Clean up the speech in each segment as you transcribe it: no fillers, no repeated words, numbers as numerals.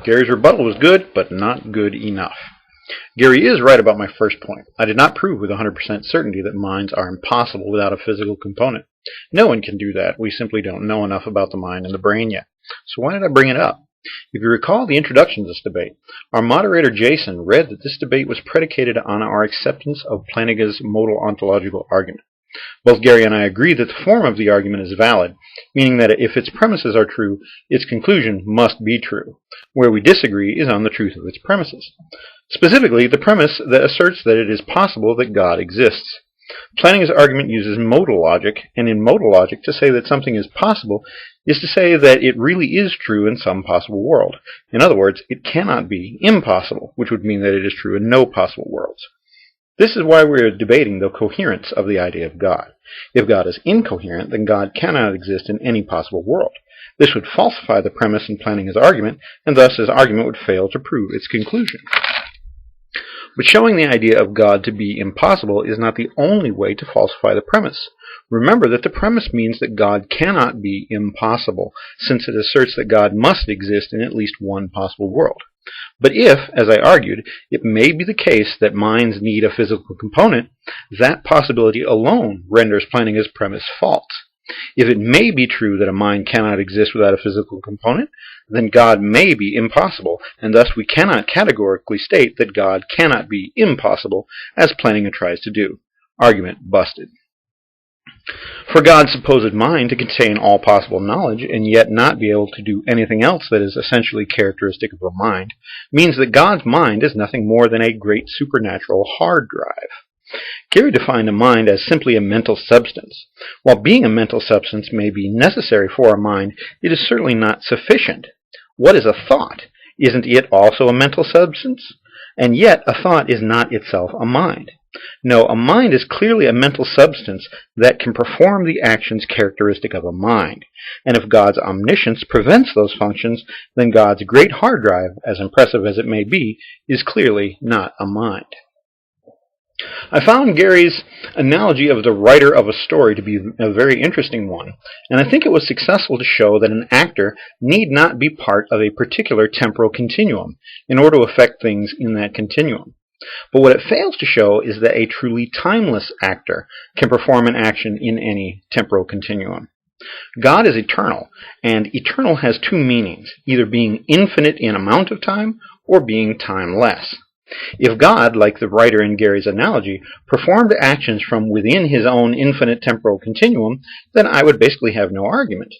Gary's rebuttal was good, but not good enough. Gary is right about my first point. I did not prove with 100% certainty that minds are impossible without a physical component. No one can do that. We simply don't know enough about the mind and the brain yet. So why did I bring it up? If you recall the introduction to this debate, our moderator Jason read that this debate was predicated on our acceptance of Plantinga's modal ontological argument. Both Gary and I agree that the form of the argument is valid, meaning that if its premises are true, its conclusion must be true. Where we disagree is on the truth of its premises. Specifically, the premise that asserts that it is possible that God exists. Plantinga's argument uses modal logic, and in modal logic, to say that something is possible is to say that it really is true in some possible world. In other words, it cannot be impossible, which would mean that it is true in no possible worlds. This is why we are debating the coherence of the idea of God. If God is incoherent, then God cannot exist in any possible world. This would falsify the premise in Plantinga's argument, and thus his argument would fail to prove its conclusion. But showing the idea of God to be impossible is not the only way to falsify the premise. Remember that the premise means that God cannot be impossible, since it asserts that God must exist in at least one possible world. But if, as I argued, it may be the case that minds need a physical component, that possibility alone renders Plantinga's premise false. If it may be true that a mind cannot exist without a physical component, then God may be impossible, and thus we cannot categorically state that God cannot be impossible, as Plantinga tries to do. Argument busted. For God's supposed mind to contain all possible knowledge and yet not be able to do anything else that is essentially characteristic of a mind means that God's mind is nothing more than a great supernatural hard drive. Gary defined a mind as simply a mental substance. While being a mental substance may be necessary for a mind, it is certainly not sufficient. What is a thought? Isn't it also a mental substance? And yet a thought is not itself a mind. No, a mind is clearly a mental substance that can perform the actions characteristic of a mind. And if God's omniscience prevents those functions, then God's great hard drive, as impressive as it may be, is clearly not a mind. I found Gary's analogy of the writer of a story to be a very interesting one, and I think it was successful to show that an actor need not be part of a particular temporal continuum in order to affect things in that continuum. But what it fails to show is that a truly timeless actor can perform an action in any temporal continuum. God is eternal, and eternal has two meanings, either being infinite in amount of time or being timeless. If God, like the writer in Gary's analogy, performed actions from within his own infinite temporal continuum, then I would basically have no argument.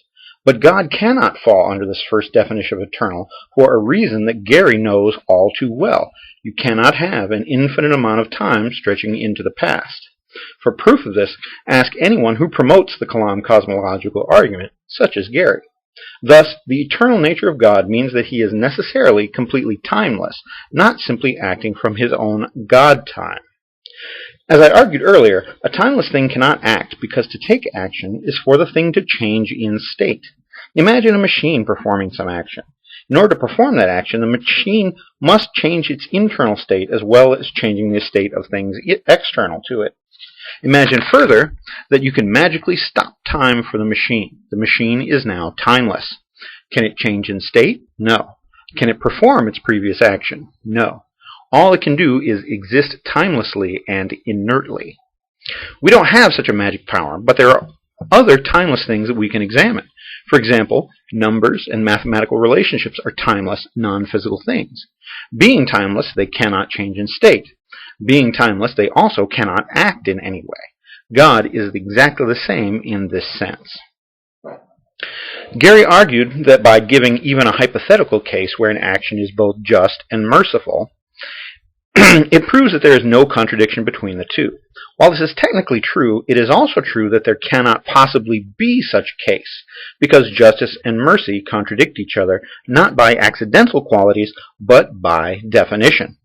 But God cannot fall under this first definition of eternal for a reason that Gary knows all too well. You cannot have an infinite amount of time stretching into the past. For proof of this, ask anyone who promotes the Kalam cosmological argument, such as Gary. Thus, the eternal nature of God means that he is necessarily completely timeless, not simply acting from his own God time. As I argued earlier, a timeless thing cannot act because to take action is for the thing to change in state. Imagine a machine performing some action. In order to perform that action, the machine must change its internal state as well as changing the state of things external to it. Imagine further that you can magically stop time for the machine. The machine is now timeless. Can it change in state? No. Can it perform its previous action? No. All it can do is exist timelessly and inertly. We don't have such a magic power, but there are other timeless things that we can examine. For example, numbers and mathematical relationships are timeless, non-physical things. Being timeless, they cannot change in state. Being timeless, they also cannot act in any way. God is exactly the same in this sense. Gary argued that by giving even a hypothetical case where an action is both just and merciful, it proves that there is no contradiction between the two. While this is technically true, it is also true that there cannot possibly be such a case, because justice and mercy contradict each other, not by accidental qualities, but by definition.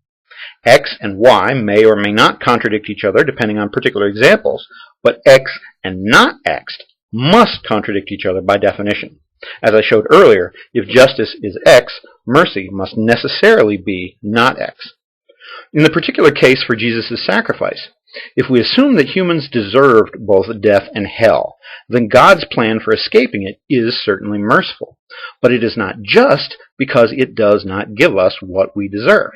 X and Y may or may not contradict each other depending on particular examples, but X and not X must contradict each other by definition. As I showed earlier, if justice is X, mercy must necessarily be not X. In the particular case for Jesus' sacrifice, If we assume that humans deserved both death and hell, then God's plan for escaping it is certainly merciful. But it is not just because it does not give us what we deserve.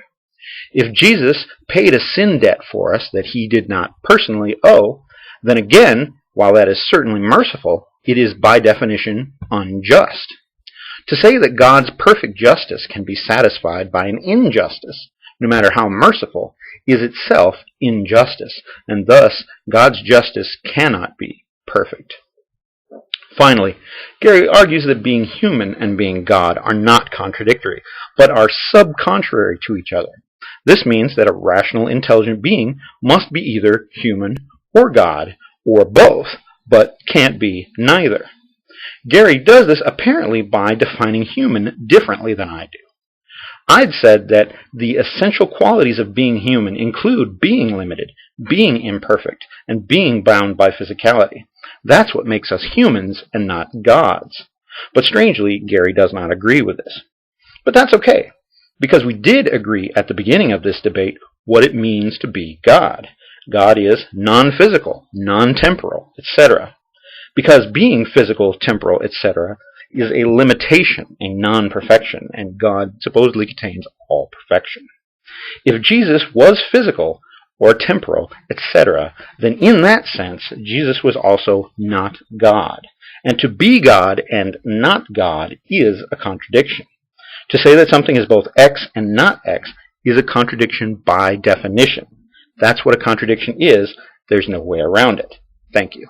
If Jesus paid a sin debt for us that he did not personally owe, then again, while that is certainly merciful, it is by definition unjust. To say that God's perfect justice can be satisfied by an injustice, no matter how merciful, is itself injustice, and thus God's justice cannot be perfect. Finally, Gary argues that being human and being God are not contradictory, but are subcontrary to each other. This means that a rational, intelligent being must be either human or God, or both, but can't be neither. Gary does this apparently by defining human differently than I do. I'd said that the essential qualities of being human include being limited, being imperfect, and being bound by physicality. That's what makes us humans and not gods. But strangely, Gary does not agree with this. But that's okay, because we did agree at the beginning of this debate what it means to be God. God is non-physical, non-temporal, etc. Because being physical, temporal, etc. is a limitation, a non-perfection, and God supposedly contains all perfection. If Jesus was physical or temporal, etc., then in that sense, Jesus was also not God. And to be God and not God is a contradiction. To say that something is both X and not X is a contradiction by definition. That's what a contradiction is. There's no way around it. Thank you.